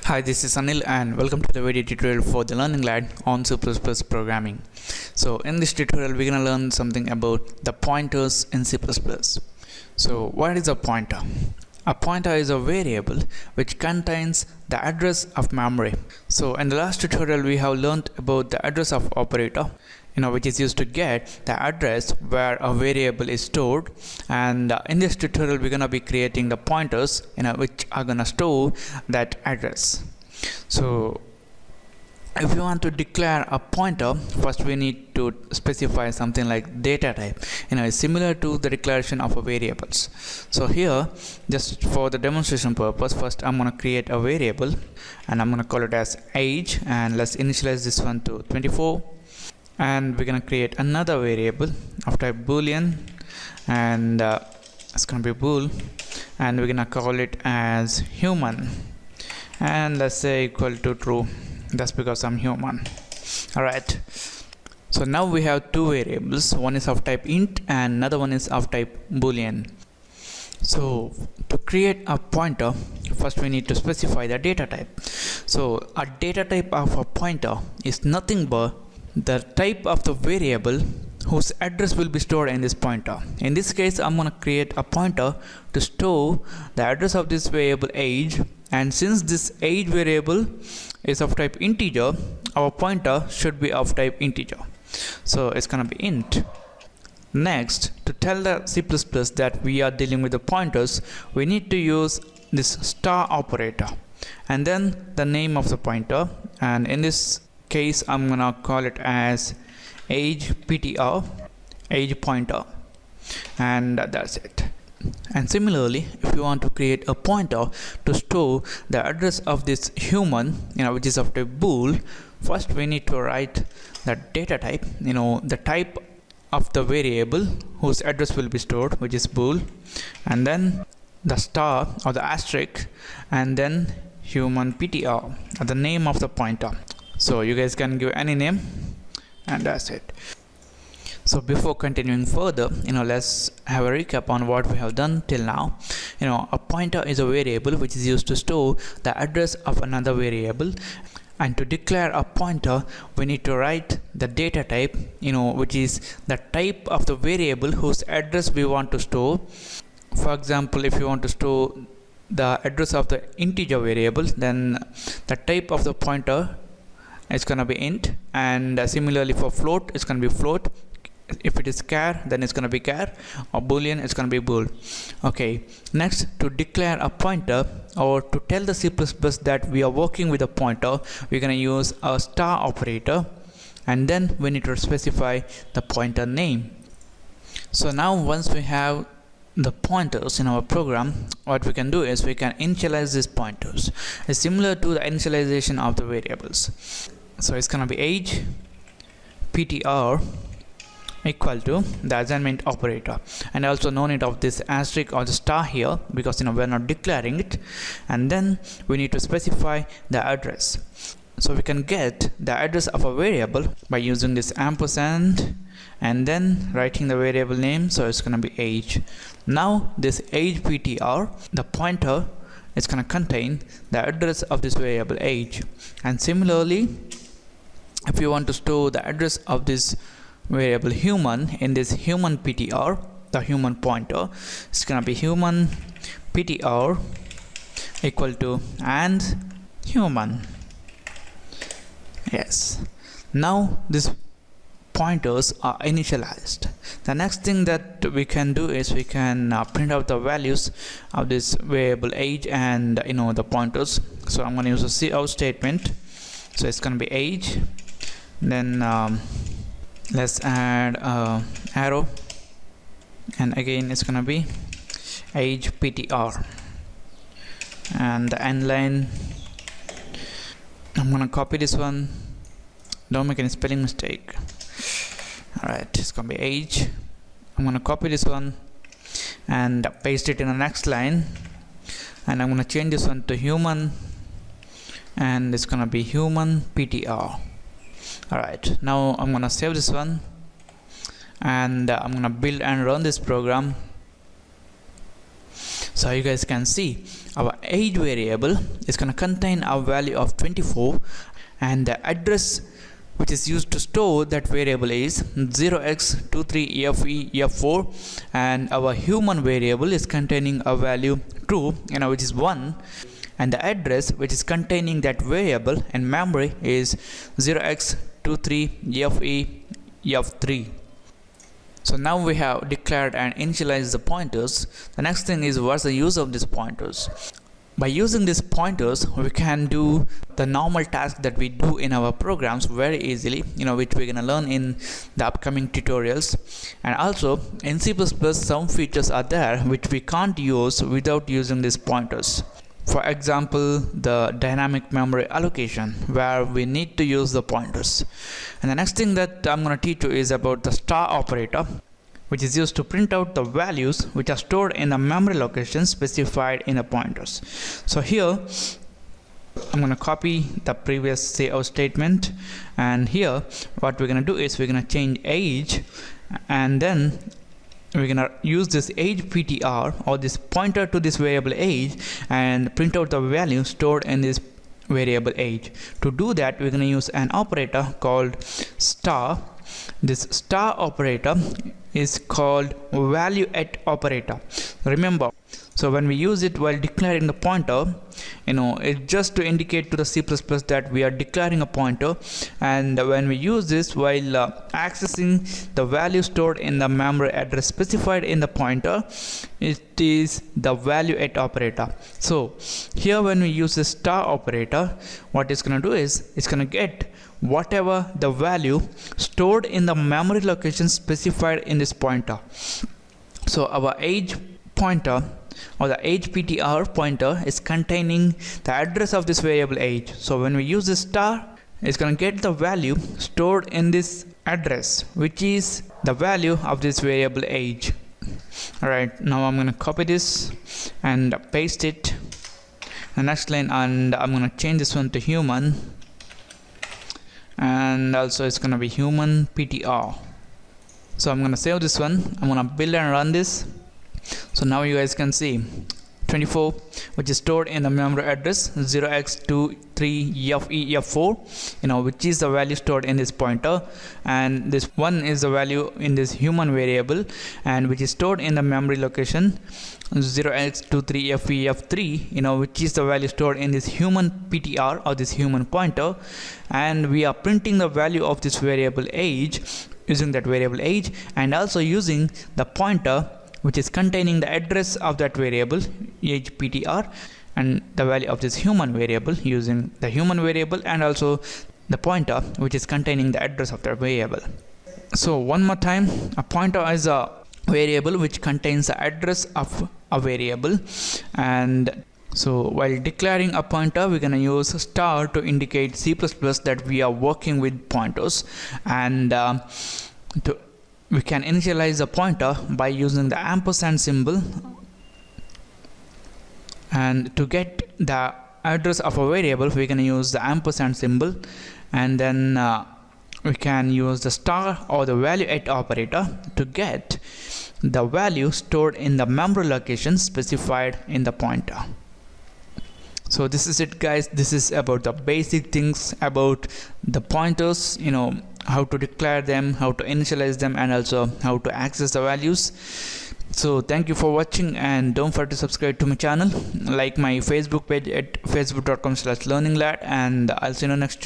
Hi, this is Anil and welcome to the video tutorial for the Learning Lab on C++ programming. So in this tutorial we're going to learn something about the pointers in C++. So what is a pointer? A pointer is a variable which contains the address of memory. So in the last tutorial we have learned about the address of operator, which is used to get the address where a variable is stored, and in this tutorial we're going to be creating the pointers which are going to store that address. So if you want to declare a pointer, first we need to specify something like data type. It's similar to the declaration of a variables. So here, just for the demonstration purpose, first I'm going to create a variable and I'm going to call it as age, and let's initialize this one to 24. And we're going to create another variable of type boolean, and it's going to be bool, and we're going to call it as human, and let's say equal to true. That's because I'm human. Alright, so now we have two variables. One is of type int and another one is of type boolean. So to create a pointer, first we need to specify the data type. So a data type of a pointer is nothing but the type of the variable whose address will be stored in this pointer. In this case, I'm going to create a pointer to store the address of this variable age, and since this age variable is of type integer, our pointer should be of type integer. So it's going to be int. Next, to tell the C++ that we are dealing with the pointers, we need to use this star operator and then the name of the pointer, and in this case I'm gonna call it as age ptr, age pointer, and that's it. And similarly, if you want to create a pointer to store the address of this human, which is of type bool, first we need to write the data type, the type of the variable whose address will be stored, which is bool, and then the star or the asterisk, and then human ptr, the name of the pointer. So you guys can give any name, and that's it. So before continuing further, let's have a recap on what we have done till now. A pointer is a variable which is used to store the address of another variable, and to declare a pointer we need to write the data type, which is the type of the variable whose address we want to store. For example, if you want to store the address of the integer variable, then the type of the pointer is going to be int, and similarly for float it's going to be float. If it is char, then it's going to be char, or boolean, it's going to be bool. Okay, next, to declare a pointer or to tell the C++ that we are working with a pointer, we're going to use a star operator, and then we need to specify the pointer name. So now once we have the pointers in our program, what we can do is we can initialize these pointers. It's similar to the initialization of the variables. So it's gonna be age ptr equal to the assignment operator, and also no need of this asterisk or the star here because we're not declaring it, and then we need to specify the address. So we can get the address of a variable by using this ampersand and then writing the variable name. So it's going to be age. Now this age ptr, the pointer, is going to contain the address of this variable age, and similarly if you want to store the address of this variable human in this human ptr, the human pointer, it's going to be human ptr equal to and human. Yes, now these pointers are initialized. The next thing that we can do is we can print out the values of this variable age and the pointers. So I'm going to use a cout statement. So it's going to be age, then let's add arrow, and again it's going to be age ptr, and the end line I'm going to copy this one, don't make any spelling mistake. Alright, it's going to be age. I'm going to copy this one and paste it in the next line, and I'm going to change this one to human, and it's going to be human ptr. Alright, now I'm going to save this one, and I'm going to build and run this program. So you guys can see our age variable is going to contain a value of 24, and the address which is used to store that variable is 0x23fe4, and our human variable is containing a value true, which is 1, and the address which is containing that variable in memory is 0x23fe3. So now we have declared and initialized the pointers. The next thing is, what's the use of these pointers? By using these pointers, we can do the normal task that we do in our programs very easily, which we're gonna learn in the upcoming tutorials. And also in C++, some features are there which we can't use without using these pointers. For example, the dynamic memory allocation, where we need to use the pointers. And the next thing that I'm going to teach you is about the star operator, which is used to print out the values which are stored in the memory location specified in the pointers. So here I'm going to copy the previous cout statement, and here what we're going to do is we're going to change age, and then we're gonna use this age ptr, or this pointer to this variable age, and print out the value stored in this variable age. To do that, we're gonna use an operator called star. This star operator is called value at operator. Remember, so when we use it while declaring the pointer, it's just to indicate to the C++ that we are declaring a pointer, and when we use this while accessing the value stored in the memory address specified in the pointer, it is the value at operator. So here when we use the star operator, what it's going to do is it's going to get whatever the value stored in the memory location specified in this pointer. So our age pointer, or the age ptr pointer, is containing the address of this variable age. So when we use this star, it's going to get the value stored in this address, which is the value of this variable age. Alright, now I'm going to copy this and paste it in the next line, and I'm going to change this one to human, and also it's going to be human ptr. So I'm going to save this one, I'm going to build and run this. So now you guys can see 24, which is stored in the memory address 0x23fe4, which is the value stored in this pointer, and this 1 is the value in this human variable, and which is stored in the memory location 0x23fe3, which is the value stored in this human ptr, or this human pointer, and we are printing the value of this variable age using that variable age, and also using the pointer which is containing the address of that variable age ptr, and the value of this human variable using the human variable, and also the pointer which is containing the address of that variable. So one more time, a pointer is a variable which contains the address of a variable, and so while declaring a pointer, we're going to use star to indicate C++ that we are working with pointers, and we can initialize the pointer by using the ampersand symbol, and to get the address of a variable we're going to use the ampersand symbol, and then we can use the star or the value at operator to get the value stored in the memory location specified in the pointer. So this is it, guys. This is about the basic things about the pointers, how to declare them, how to initialize them, and also how to access the values. So thank you for watching, and don't forget to subscribe to my channel, like my Facebook page at facebook.com/learninglad, and I'll see you next